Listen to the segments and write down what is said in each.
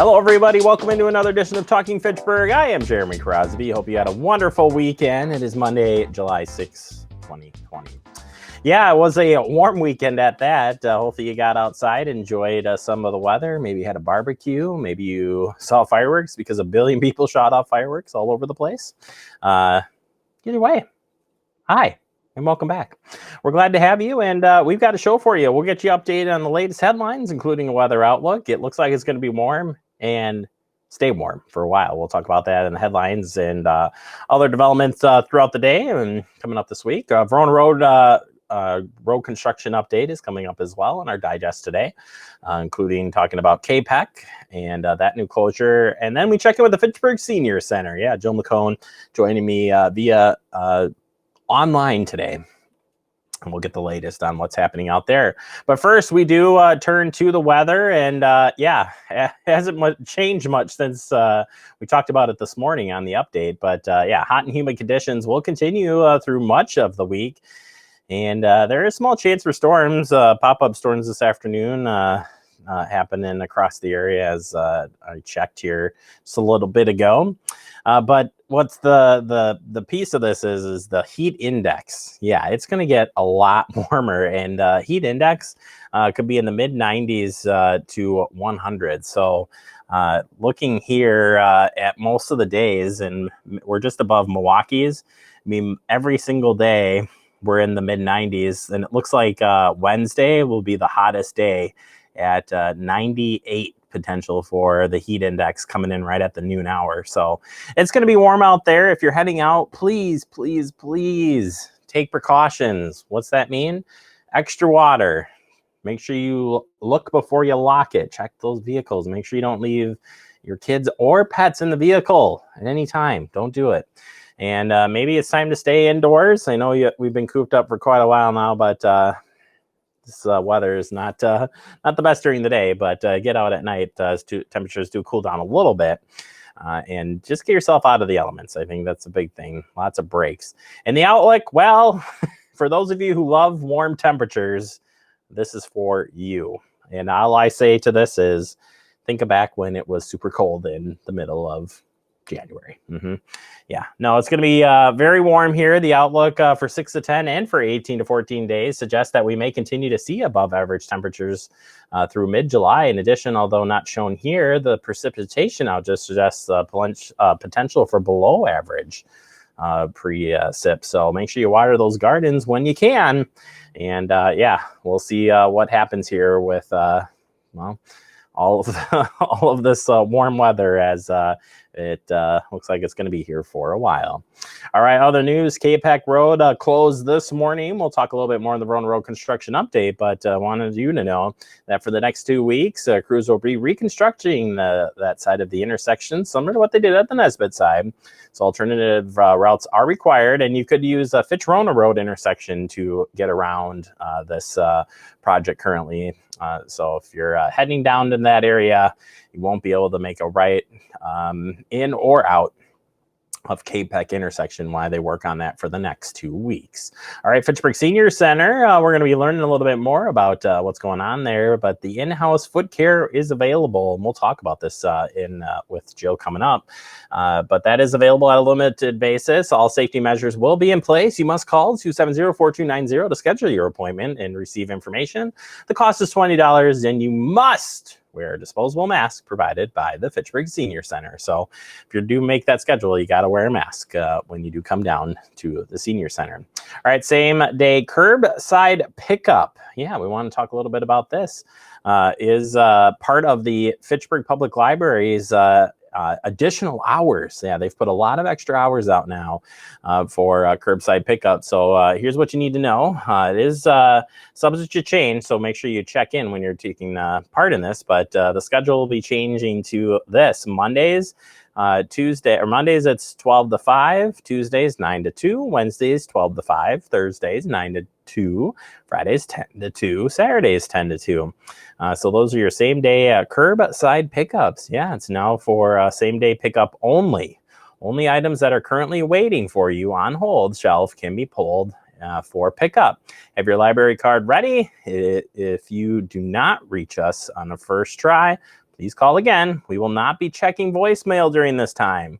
Hello, everybody. Welcome into another edition of Talking Fitchburg. I am Jeremy Crosby. Hope you had a wonderful weekend. It is Monday, July 6, 2020. Yeah, it was a warm weekend at that. Hopefully you got outside, enjoyed some of the weather, maybe had a barbecue, maybe you saw fireworks because a billion people shot off fireworks all over the place. Either way, hi. And welcome back. We're glad to have you, and we've got a show for you. We'll get you updated on the latest headlines, including a weather outlook. It looks like it's going to be warm and stay warm for a while. We'll talk about that in the headlines and other developments throughout the day and coming up this week. Verona road construction update is coming up as well in our digest today, including talking about KPEC and that new closure. And then we check in with the Fitchburg Senior Center. Yeah, Jill McCone joining me via online today, and we'll get the latest on what's happening out there. But first, we do turn to the weather, and it hasn't changed much since we talked about it this morning on the update. But hot and humid conditions will continue through much of the week, and there is a small chance for storms, pop-up storms this afternoon happening across the area as I checked here just a little bit ago. But what's the piece of this is the heat index. Yeah, it's going to get a lot warmer, and heat index could be in the mid 90s to 100. So looking here at most of the days, and we're just above Milwaukee's. I mean, every single day we're in the mid 90s, and it looks like Wednesday will be the hottest day at 98 potential for the heat index coming in right at the noon hour. So it's going to be warm out there. If you're heading out, please take precautions. What's that mean? Extra water. Make sure you look before you lock it. Check those vehicles. Make sure you don't leave your kids or pets in the vehicle at any time. Don't do it. And maybe it's time to stay indoors. I know we've been cooped up for quite a while now, but this weather is not the best during the day, but get out at night as temperatures do cool down a little bit, and just get yourself out of the elements. I think that's a big thing. Lots of breaks. And the outlook, well, for those of you who love warm temperatures, this is for you. And all I say to this is think back when it was super cold in the middle of January. Yeah, no, it's going to be very warm here. The outlook for 6 to 10 and for 18 to 14 days suggests that we may continue to see above average temperatures through mid-July. In addition, although not shown here, the precipitation out just suggests potential for below average precip. So make sure you water those gardens when you can. And we'll see what happens here with all of this warm weather as it looks like it's going to be here for a while. All right, other news, KPEC Road closed this morning. We'll talk a little bit more on the Verona Road construction update, but wanted you to know that for the next 2 weeks, crews will be reconstructing that side of the intersection, similar to what they did at the Nesbitt side. So alternative routes are required, and you could use a Verona Road intersection to get around this project currently. So if you're heading down in that area, you won't be able to make a right in or out of KPEC intersection while they work on that for the next 2 weeks. All right, Fitchburg Senior Center, we're going to be learning a little bit more about what's going on there, but the in-house foot care is available, and we'll talk about this with Jill coming up. But that is available at a limited basis. All safety measures will be in place. You must call 270-4290 to schedule your appointment and receive information. The cost is $20, and you must wear a disposable mask provided by the Fitchburg Senior Center. So if you do make that schedule, you got to wear a mask when you do come down to the Senior Center. All right, same day curbside pickup. Yeah, we want to talk a little bit about this. Is part of the Fitchburg Public Library's additional hours. Yeah, they've put a lot of extra hours out now for curbside pickup. So here's what you need to know. It is subject to change, so make sure you check in when you're taking part in this. But the schedule will be changing to this. Mondays, Mondays it's 12 to 5, Tuesdays 9 to 2, Wednesdays 12 to 5, Thursdays 9 to 2, Fridays 10 to 2, Saturdays 10 to 2. So those are your same day curbside pickups. Yeah, it's now for same day pickup only. Only items that are currently waiting for you on hold shelf can be pulled for pickup. Have your library card ready. If you do not reach us on the first try, please call again. We will not be checking voicemail during this time.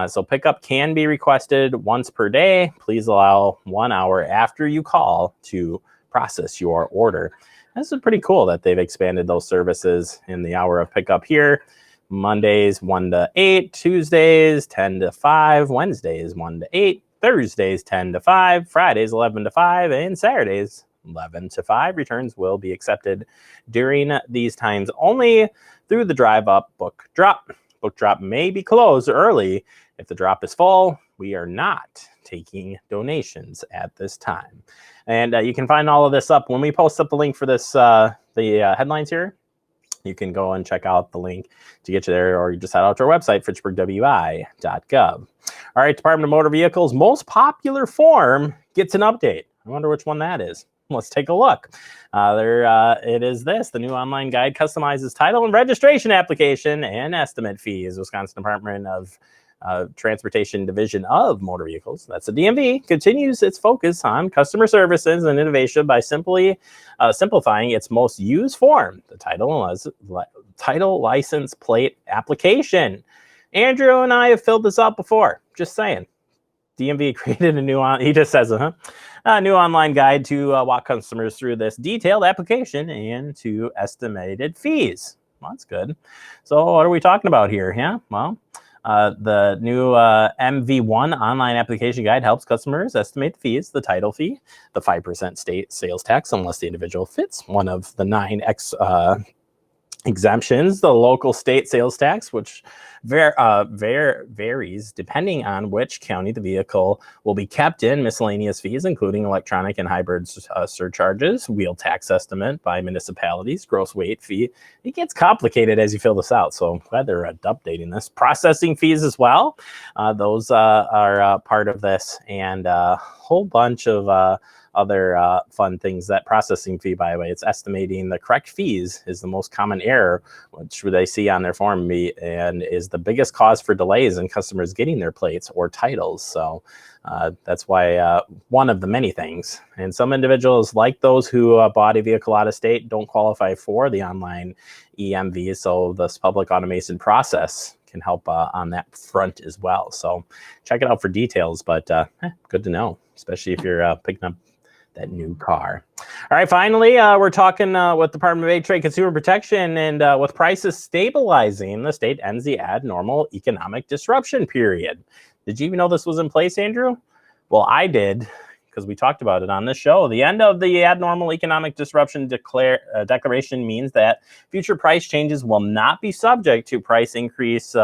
So pickup can be requested once per day. Please allow 1 hour after you call to process your order. This is pretty cool that they've expanded those services in the hour of pickup here. Mondays 1 to 8, Tuesdays 10 to 5, Wednesdays 1 to 8, Thursdays 10 to 5, Fridays 11 to 5, and Saturdays 11 to 5. Returns will be accepted during these times only through the drive up book drop. Book drop may be closed early. If the drop is full, we are not taking donations at this time. And you can find all of this up when we post up the link for this, the headlines here. You can go and check out the link to get you there, or you just head out to our website, fitchburgwi.gov. All right, Department of Motor Vehicles' most popular form gets an update. I wonder which one that is. Let's take a look. It is this. The new online guide customizes title and registration application and estimate fees. Wisconsin Department of Transportation Division of Motor Vehicles, that's the DMV, continues its focus on customer services and innovation by simply simplifying its most used form, the title license plate application. Andrew and I have filled this out before. Just saying. DMV created a new he just says a new online guide to walk customers through this detailed application and to estimated fees. Well, that's good. So what are we talking about here? Yeah, well, the new MV1 online application guide helps customers estimate the fees, the title fee, the 5% state sales tax, unless the individual fits one of the 9 exemptions, the local state sales tax, which varies depending on which county the vehicle will be kept in, miscellaneous fees, including electronic and hybrid surcharges, wheel tax estimate by municipalities, gross weight fee. It gets complicated as you fill this out, so I'm glad they're updating this. Processing fees as well. Those are part of this, and a whole bunch of other fun things. That processing fee, by the way, it's estimating the correct fees is the most common error, which they see on their form, and is the biggest cause for delays in customers getting their plates or titles. So that's why one of the many things. And some individuals, like those who bought a vehicle out of state, don't qualify for the online EMV. So this public automation process can help on that front as well. So check it out for details, but good to know, especially if you're picking up that new car. All right, finally, we're talking with Department of Ag, Trade, Consumer Protection, and with prices stabilizing, the state ends the abnormal economic disruption period. Did you even know this was in place, Andrew? Well, I did, because we talked about it on this show. The end of the abnormal economic disruption declaration means that future price changes will not be subject to price increase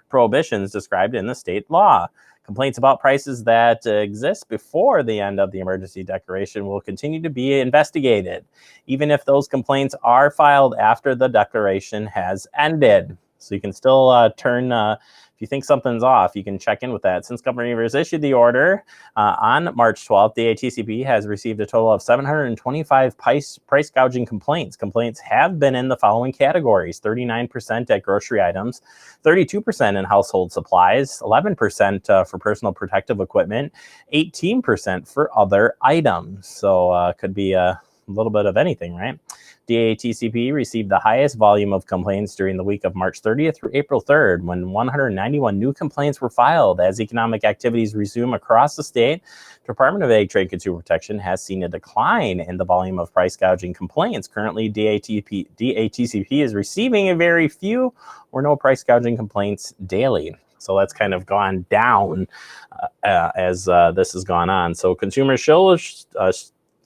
prohibitions described in the state law. Complaints about prices that exist before the end of the emergency declaration will continue to be investigated, even if those complaints are filed after the declaration has ended. So you can still if you think something's off, you can check in with that. Since Governor Evers issued the order on March 12th, the ATCP has received a total of 725 price gouging complaints. Complaints have been in the following categories: 39% at grocery items, 32% in household supplies, 11% for personal protective equipment, 18% for other items. So could be a little bit of anything, right? DATCP received the highest volume of complaints during the week of March 30th through April 3rd, when 191 new complaints were filed. As economic activities resume across the state, the Department of Ag, Trade, Consumer Protection has seen a decline in the volume of price gouging complaints. Currently, DATCP is receiving a very few or no price gouging complaints daily. So that's kind of gone down as this has gone on. So consumers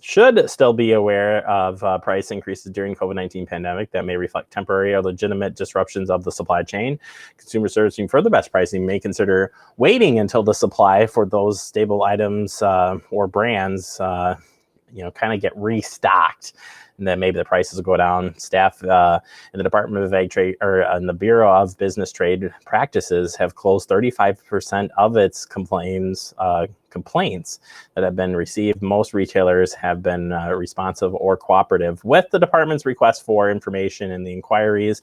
should still be aware of price increases during COVID-19 pandemic that may reflect temporary or legitimate disruptions of the supply chain. Consumers searching for the best pricing may consider waiting until the supply for those stable items or brands, kind of get restocked. And then maybe the prices will go down. Staff in the Department of Ag Trade or in the Bureau of Business Trade Practices have closed 35% of its complaints that have been received. Most retailers have been responsive or cooperative with the department's request for information, and the inquiries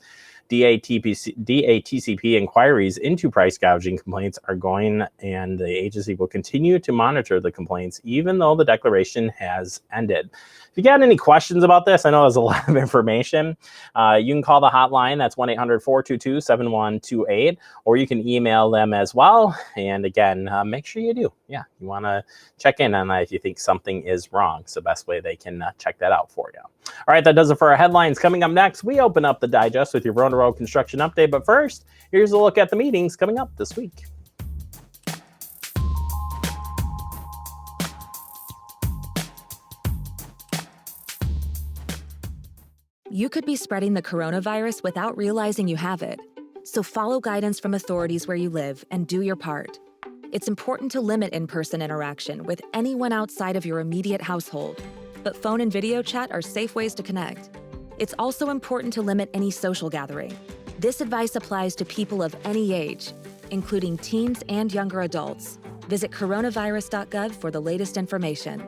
DATCP inquiries into price gouging complaints are going, and the agency will continue to monitor the complaints even though the declaration has ended. If you got any questions about this, I know there's a lot of information. You can call the hotline. That's 1-800-422-7128, or you can email them as well. And again, make sure you do. Yeah, you want to check in on that if you think something is wrong. It's the best way they can check that out for you. All right, that does it for our headlines. Coming up next, we open up the digest with your Verona Road construction update. But first, here's a look at the meetings coming up this week. You could be spreading the coronavirus without realizing you have it. So follow guidance from authorities where you live and do your part. It's important to limit in-person interaction with anyone outside of your immediate household, but phone and video chat are safe ways to connect. It's also important to limit any social gathering. This advice applies to people of any age, including teens and younger adults. Visit coronavirus.gov for the latest information.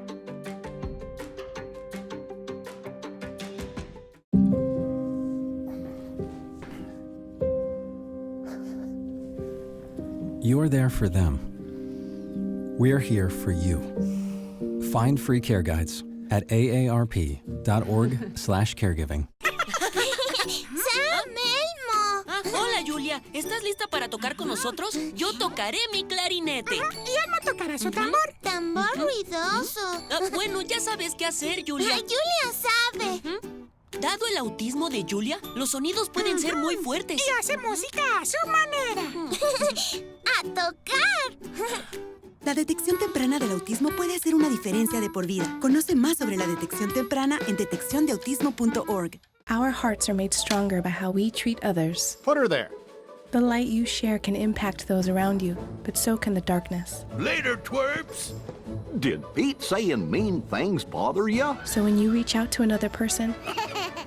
You're there for them. We're here for you. Find free care guides at aarp.org/caregiving. ¡Sam, Elmo! Hola, Julia. ¿Estás lista para tocar con nosotros? Yo tocaré mi clarinete. Y Elmo tocará su tambor. Tambor ruidoso. Bueno, ya sabes qué hacer, Julia. Julia sabe. Dado el autismo de Julia, los sonidos pueden ser muy fuertes. Y hace música a su manera. ¡A tocar! La detección temprana del autismo puede hacer una diferencia de por vida. Conoce más sobre la detección temprana en detecciondeautismo.org. Our hearts are made stronger by how we treat others. Put her there. The light you share can impact those around you, but so can the darkness. Later, twerps. Did Pete saying mean things bother you? So when you reach out to another person,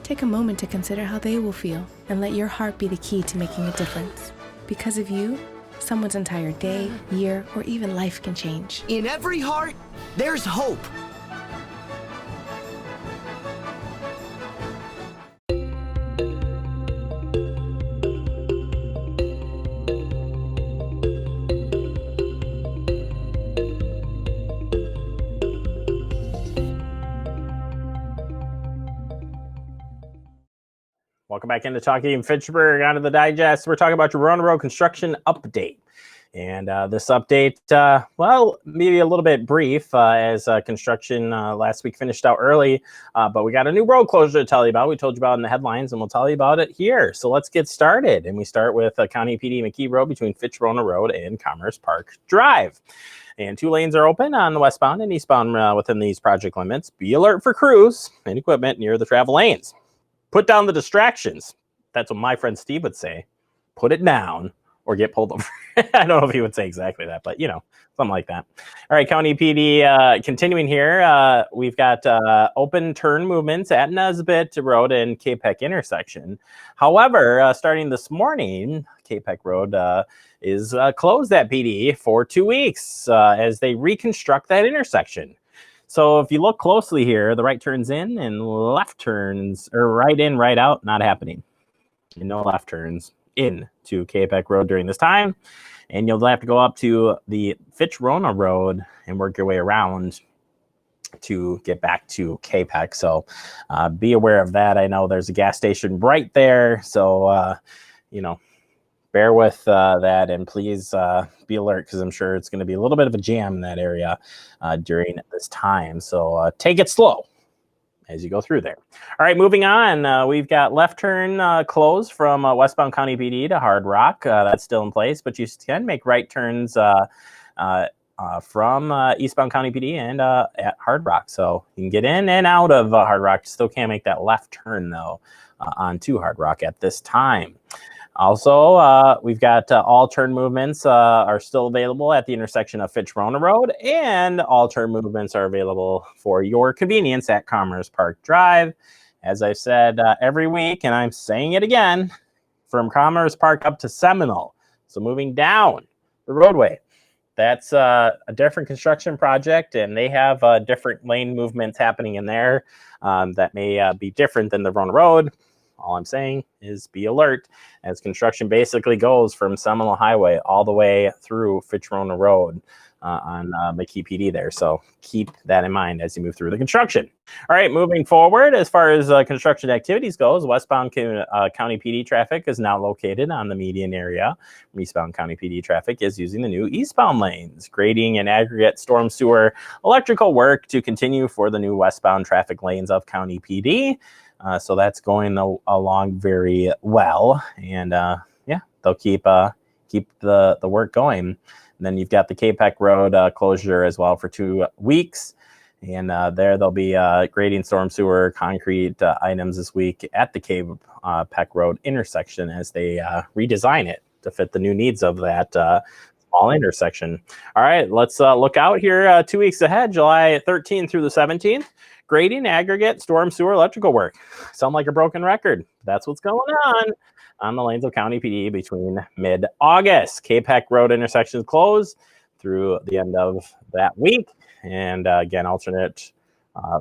take a moment to consider how they will feel and let your heart be the key to making a difference. Because of you, someone's entire day, year, or even life can change. In every heart, there's hope. Welcome back into Talking Fitchburg. On to the digest. We're talking about your Verona Road construction update. And this update, well, maybe a little bit brief as construction last week finished out early, but we got a new road closure to tell you about. We told you about it in the headlines, and we'll tell you about it here. So let's get started. And we start with County PD McKee Road between Verona Road and Commerce Park Drive. And 2 lanes are open on the westbound and eastbound within these project limits. Be alert for crews and equipment near the travel lanes. Put down the distractions. That's what my friend Steve would say. Put it down or get pulled over. I don't know if he would say exactly that, but, you know, something like that. All right, County PD, continuing here, we've got open turn movements at Nesbitt Road and K-Peck intersection. However, starting this morning, K-Peck Road is closed at PD for 2 weeks as they reconstruct that intersection. So if you look closely here, the right turns in and left turns, or right in, right out, not happening. And no left turns into K-Peck Road during this time. And you'll have to go up to the Verona Road and work your way around to get back to K-Peck. So be aware of that. I know there's a gas station right there. So, you know, bear with that, and please be alert, because I'm sure it's going to be a little bit of a jam in that area during this time. So take it slow as you go through there. All right, moving on. We've got left turn closed from westbound County PD to Hard Rock. That's still in place, but you can make right turns from eastbound County PD and at Hard Rock. So you can get in and out of Hard Rock. Still can't make that left turn, though, onto Hard Rock at this time. Also, we've got all turn movements are still available at the intersection of Verona Road, and all turn movements are available for your convenience at Commerce Park Drive. As I said every week, and I'm saying it again, from Commerce Park up to Seminole. So moving down the roadway. That's a different construction project, and they have different lane movements happening in there that may be different than the Verona Road. all I'm saying is be alert, as construction basically goes from Seminole Highway all the way through Verona Road on McKee PD there. So keep that in mind as you move through the construction. All right, moving forward, as far as construction activities goes, westbound County PD traffic is now located on the median area. Eastbound County PD traffic is using the new eastbound lanes. Grading and aggregate storm sewer electrical work to continue for the new westbound traffic lanes of County PD. So that's going along very well. And yeah, they'll keep the work going. And then you've got the K-Peck Road closure as well for 2 weeks. And they'll be grading storm sewer concrete items this week at the K-Peck Road intersection as they redesign it to fit the new needs of that small intersection. All right, let's look out here 2 weeks ahead, July 13th through the 17th. Grading, aggregate, storm sewer electrical work. Sound like a broken record. That's what's going on the lanes of County PD between mid-August. K-Peck Road intersections closed through the end of that week. And again, alternate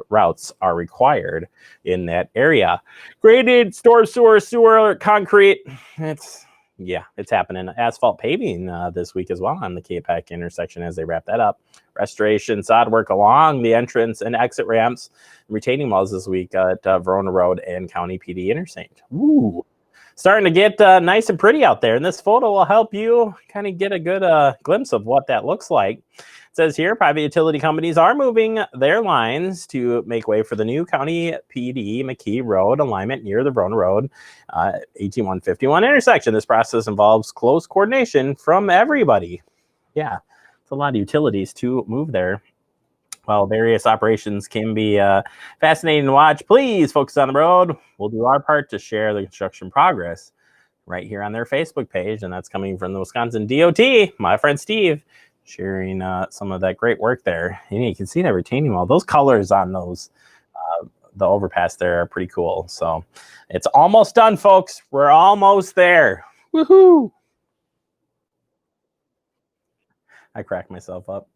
routes are required in that area. Graded, storm sewer, concrete. It's happening. Asphalt paving this week as well on the K-Peck intersection as they wrap that up. Restoration, sod work along the entrance and exit ramps, retaining walls this week at Verona Road and County PD interstate. Ooh, starting to get nice and pretty out there. And this photo will help you kind of get a good glimpse of what that looks like. It says here, private utility companies are moving their lines to make way for the new County PD McKee Road alignment near the Verona Road 18151 intersection. This process involves close coordination from everybody. Yeah, it's a lot of utilities to move there. While various operations can be fascinating to watch, please focus on the road. We'll do our part to share the construction progress right here on their Facebook page, and that's coming from the Wisconsin DOT. My friend Steve sharing some of that great work there. And you can see that retaining wall. Those colors on those, the overpass there are pretty cool. So it's almost done, folks. We're almost there. Woohoo! I cracked myself up.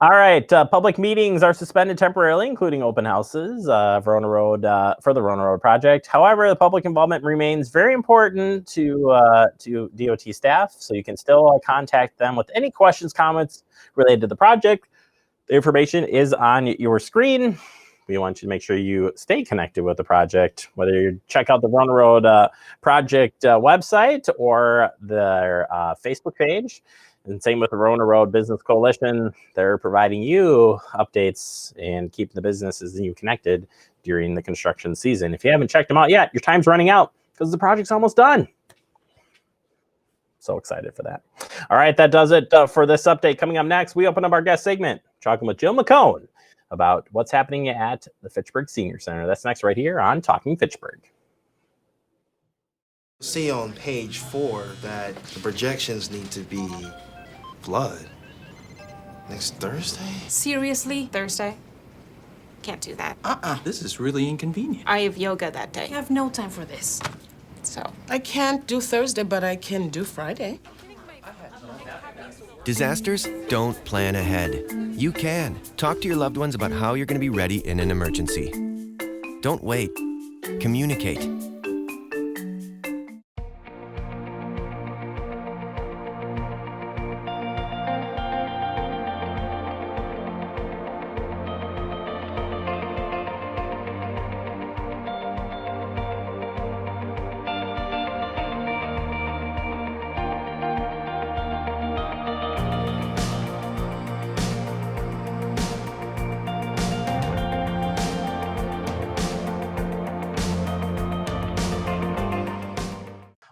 All right, public meetings are suspended temporarily, including open houses Verona Road for the Verona Road project. However, the public involvement remains very important to DOT staff, so you can still contact them with any questions, comments related to the project. The information is on your screen. We want you to make sure you stay connected with the project, whether you check out the Verona Road project website or their Facebook page. And same with the Verona Road Business Coalition. They're providing you updates and keeping the businesses and you connected during the construction season. If you haven't checked them out yet, your time's running out because the project's almost done. So excited for that. All right, that does it for this update. Coming up next, we open up our guest segment, talking with Jill McCone about what's happening at the Fitchburg Senior Center. That's next right here on Talking Fitchburg. See on page 4 that the projections need to be flood next Thursday? Seriously? Thursday? Can't do that. This is really inconvenient. I have yoga that day. I have no time for this. So, I can't do Thursday, but I can do Friday. Disasters don't plan ahead. You can. Talk to your loved ones about how you're going to be ready in an emergency. Don't wait. Communicate.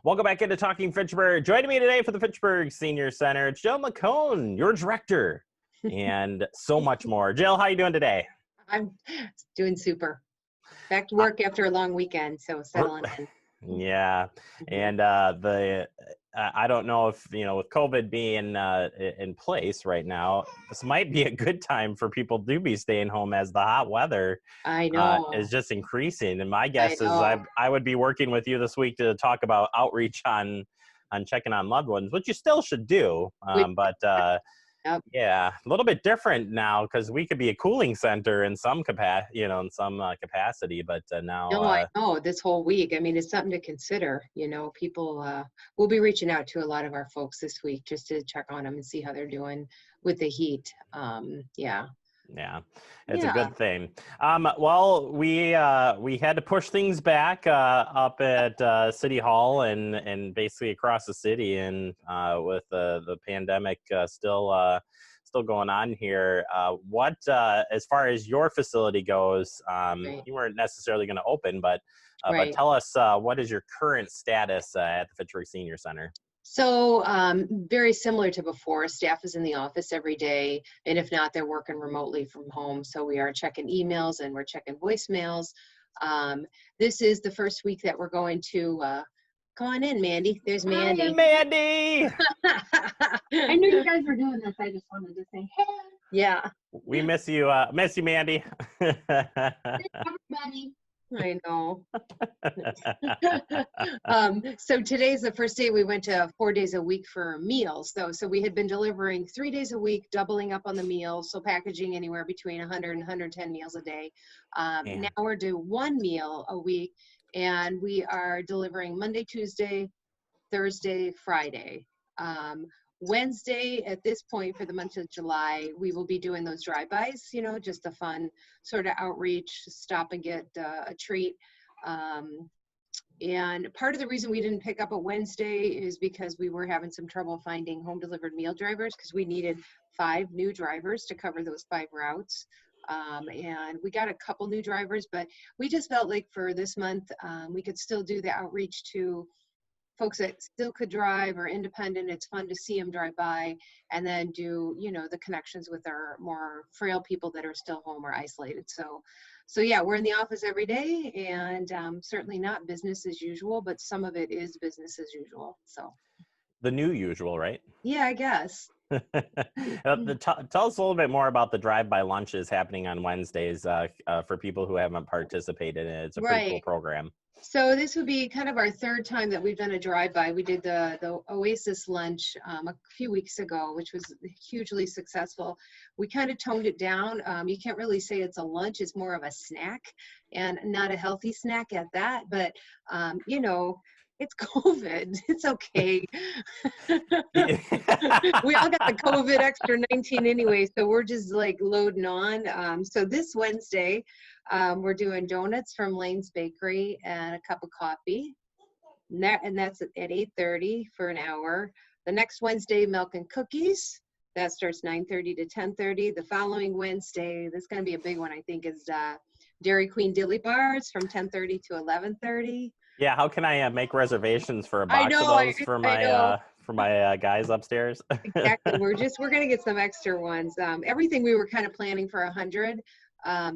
Welcome back into Talking Fitchburg. Joining me today for the Fitchburg Senior Center, it's Jill McCone, your director, and so much more. Jill, how you doing today? I'm doing super. Back to work after a long weekend, so settling in. Yeah, and I don't know if, with COVID being in place right now, this might be a good time for people to be staying home as the hot weather I know is just increasing. And my guess is I would be working with you this week to talk about outreach on checking on loved ones, which you still should do. But Yep. Yeah, a little bit different now because we could be a cooling center in some capacity, capacity, but now. No, I know this whole week. I mean, it's something to consider. People. We'll be reaching out to a lot of our folks this week just to check on them and see how they're doing with the heat. Yeah. Yeah, it's a Yeah. good thing. Well, we had to push things back up at City Hall and basically across the city, and with the pandemic still going on here. What as far as your facility goes, Right. you weren't necessarily going to open, but Right. tell us what is your current status at the Fitchburg Senior Center? So very similar to before, staff is in the office every day, and if not, they're working remotely from home. So we are checking emails and we're checking voicemails. This is the first week that we're going to, come on in, Mandy. There's Mandy. Hi, Mandy! I knew you guys were doing this. I just wanted to say, hey, Yeah, We miss you, Mandy. everybody. I know. So today's the first day we went to 4 days a week for meals, though. So we had been delivering 3 days a week, doubling up on the meals. So packaging anywhere between 100 and 110 meals a day. Now we're doing 1 meal a week, and we are delivering Monday, Tuesday, Thursday, Friday. Wednesday, at this point for the month of July, we will be doing those drive-bys, just a fun sort of outreach, stop and get a treat. And part of the reason we didn't pick up a Wednesday is because we were having some trouble finding home delivered meal drivers because we needed 5 new drivers to cover those 5 routes. And we got a couple new drivers, but we just felt like for this month, we could still do the outreach to folks that still could drive or independent. It's fun to see them drive by, and then do, the connections with our more frail people that are still home or isolated. So yeah, we're in the office every day, and certainly not business as usual, but some of it is business as usual. So The new usual, right? yeah, I guess. Tell us a little bit more about the drive-by lunches happening on Wednesdays for people who haven't participated in it. It's a pretty cool program. So this would be kind of our 3rd time that we've done a drive-by. We did the Oasis lunch a few weeks ago, which was hugely successful. We kind of toned it down. You can't really say it's a lunch. It's more of a snack, and not a healthy snack at that. But, it's COVID. It's okay. We all got the COVID extra 19 anyway, so we're just like loading on. So this Wednesday, we're doing donuts from Lane's Bakery and a cup of coffee. And that's at 8:30 for an hour. The next Wednesday, milk and cookies. That starts 9:30 to 10:30. The following Wednesday, this is going to be a big one, I think, is Dairy Queen Dilly Bars from 10:30 to 11:30. Yeah, how can I make reservations for a box of those for my guys upstairs? Exactly. We're going to get some extra ones. Everything we were kind of planning for 100.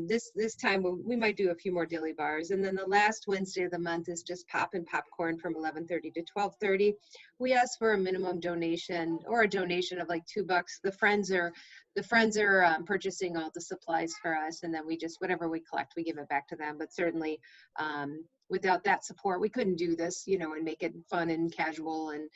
This time we might do a few more dilly bars, and then the last Wednesday of the month is just pop and popcorn from 11:30 to 12:30. We ask for a minimum donation, or a donation of like $2. The friends are purchasing all the supplies for us, and then we just, whatever we collect, we give it back to them. But certainly without that support, we couldn't do this, and make it fun and casual, and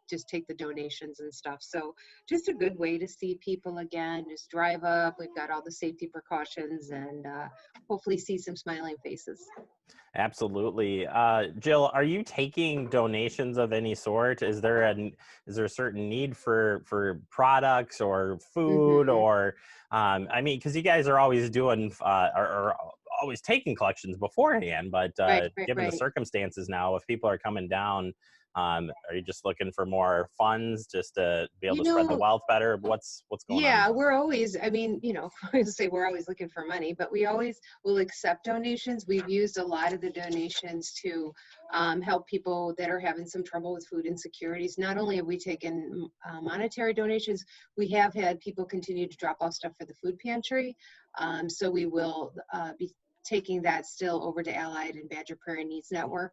just take the donations and stuff. So just a good way to see people again. Just drive up. We've got all the safety precautions, and hopefully see some smiling faces. Absolutely. Jill, are you taking donations of any sort? Is there a certain need for products or food, or because you guys are always doing or always taking collections beforehand, but given the circumstances now, if people are coming down, are you just looking for more funds just to be able to spread the wealth better? What's going on? Yeah, we're always, I say we're always looking for money, but we always will accept donations. We've used a lot of the donations to help people that are having some trouble with food insecurities. Not only have we taken monetary donations, we have had people continue to drop off stuff for the food pantry. So we will be taking that still over to Allied and Badger Prairie Needs Network.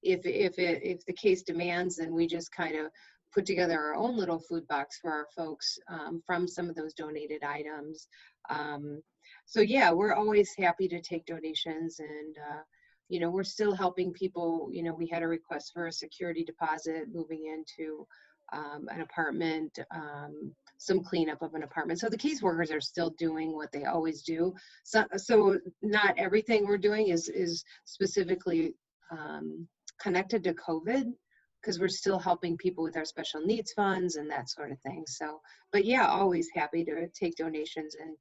If the case demands, then we just kind of put together our own little food box for our folks from some of those donated items. So yeah, we're always happy to take donations, and we're still helping people. We had a request for a security deposit moving into an apartment, some cleanup of an apartment. So the caseworkers are still doing what they always do. So not everything we're doing is specifically connected to COVID, because we're still helping people with our special needs funds and that sort of thing. So, but yeah, always happy to take donations and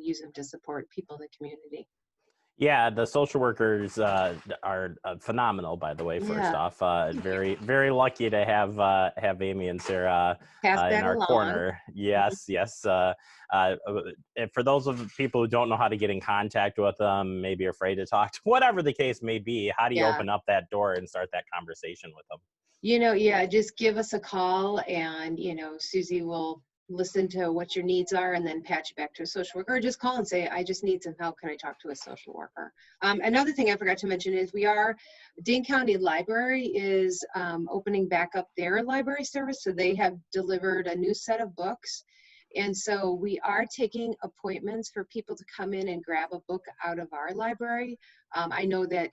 use them to support people in the community. Yeah, the social workers are phenomenal, by the way, first off. Very, very lucky to have Amy and Sarah in our corner. Yes, yes. And for those of people who don't know how to get in contact with them, maybe afraid to talk to, whatever the case may be, how do you open up that door and start that conversation with them? Just give us a call, and, Susie will listen to what your needs are and then patch you back to a social worker, or just call and say, I just need some help. Can I talk to a social worker? Another thing I forgot to mention is Dane County Library is opening back up their library service. So they have delivered a new set of books. And so we are taking appointments for people to come in and grab a book out of our library. I know that,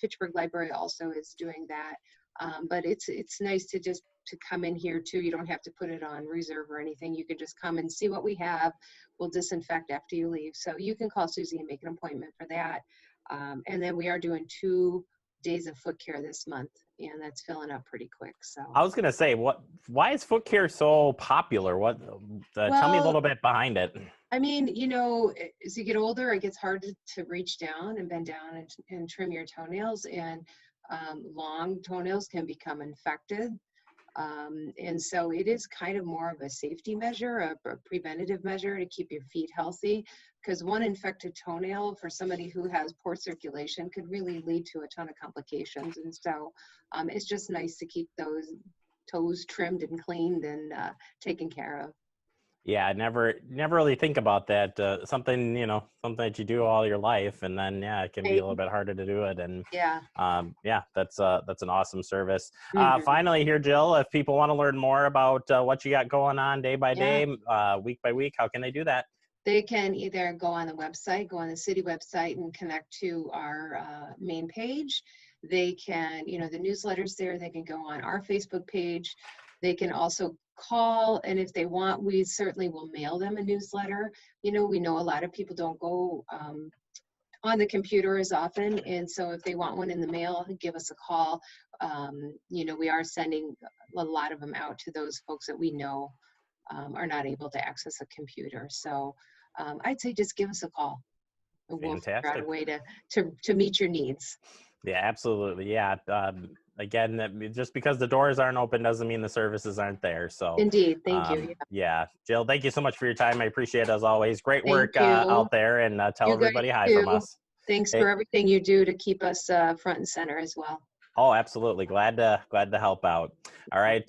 Fitchburg Library also is doing that. But it's nice to come in here too. You don't have to put it on reserve or anything. You can just come and see what we have. We'll disinfect after you leave. So you can call Susie and make an appointment for that. And then we are doing 2 days of foot care this month, and that's filling up pretty quick. So I was gonna say, why is foot care so popular? Tell me a little bit behind it. I mean, as you get older, it gets harder to reach down and bend down and trim your toenails, and long toenails can become infected. And so it is kind of more of a safety measure, a preventative measure to keep your feet healthy, because one infected toenail for somebody who has poor circulation could really lead to a ton of complications. And so it's just nice to keep those toes trimmed and cleaned and taken care of. Yeah, I never really think about that. Something that you do all your life, and then it can be a little bit harder to do it. And that's an awesome service. Finally, here, Jill, if people want to learn more about what you got going on day by day, week by week, how can they do that? They can either go on the website, go on the city website, and connect to our main page. They can, the newsletter's there. They can go on our Facebook page. They can also call, and if they want, we certainly will mail them a newsletter. We know a lot of people don't go on the computer as often, and so if they want one in the mail, give us a call. We are sending a lot of them out to those folks that we know are not able to access a computer. So I'd say just give us a call. We'll figure out a way to meet your needs. Yeah, absolutely. Yeah. Again, just because the doors aren't open doesn't mean the services aren't there. So indeed, thank you. Yeah, Jill, thank you so much for your time. I appreciate it as always. Great work out there, and tell everybody hi from us. Thanks for everything you do to keep us front and center as well. Oh, absolutely. Glad to help out. All right,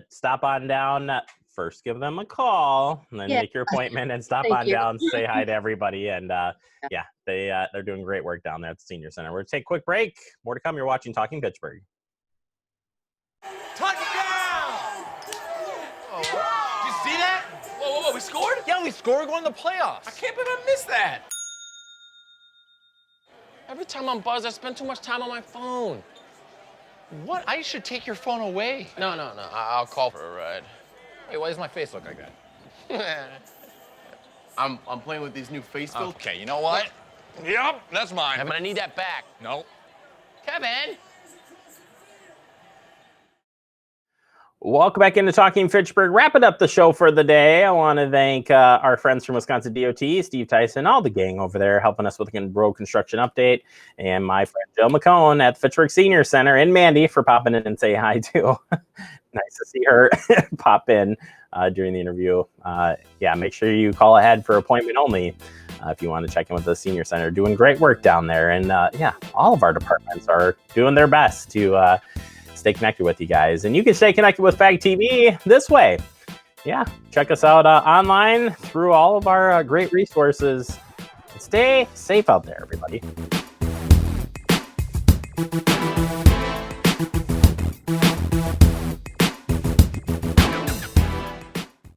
stop on down. First, give them a call, and then make your appointment and stop on down, say hi to everybody. And they're doing great work down there at the Senior Center. We're going to take a quick break. More to come. You're watching Talking Fitchburg. Touchdown! Oh, did you see that? Whoa, we scored? Yeah, we scored. We're going to the playoffs. I can't believe I missed that. Every time I'm buzzed, I spend too much time on my phone. What? I should take your phone away. No. I'll call for a ride. Hey, why does my face look like that? I'm playing with these new face filters. Okay, you know what? Yep, that's mine. I'm gonna need that back. No. Kevin! Welcome back into Talking Fitchburg. Wrapping up the show for the day, I want to thank our friends from Wisconsin DOT, Steve Tyson, all the gang over there helping us with the road construction update, and my friend Jill McCone at Fitchburg Senior Center, and Mandy for popping in and say hi too. Nice to see her pop in during the interview. Make sure you call ahead for appointment only if you want to check in with the Senior Center. Doing great work down there, and all of our departments are doing their best to stay connected with you guys. And you can stay connected with FAG TV this way. Check us out online through all of our great resources. Stay safe out there, everybody.